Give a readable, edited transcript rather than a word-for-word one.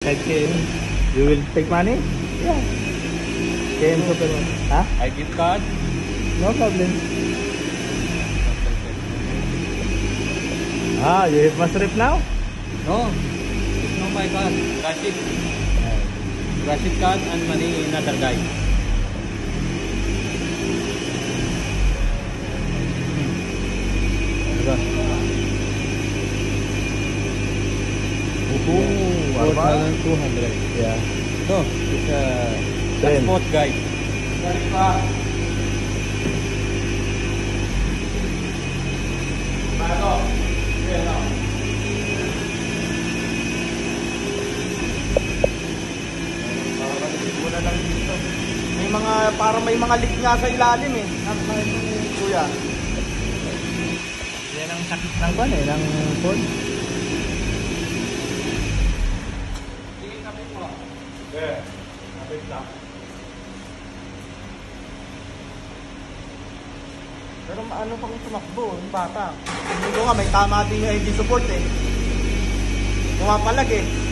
Kahit KM. You will take money? Yeah. KM Super. Ha? I give card. No problem. Ah, you have Masrif now? No. It's not my card. Rashid. Rashid card and money in other guy. Oh, 4,200. yeah. No, it's a Ten. sport guy. May mga, parang may mga leak nga sa ilalim eh. Kuya. Yan ang sakit ng pan eh, ng phone. Pero ano pang tumakbo, yung bata. Hindi ko nga, may tama din yung ID support eh. Pumapalag eh.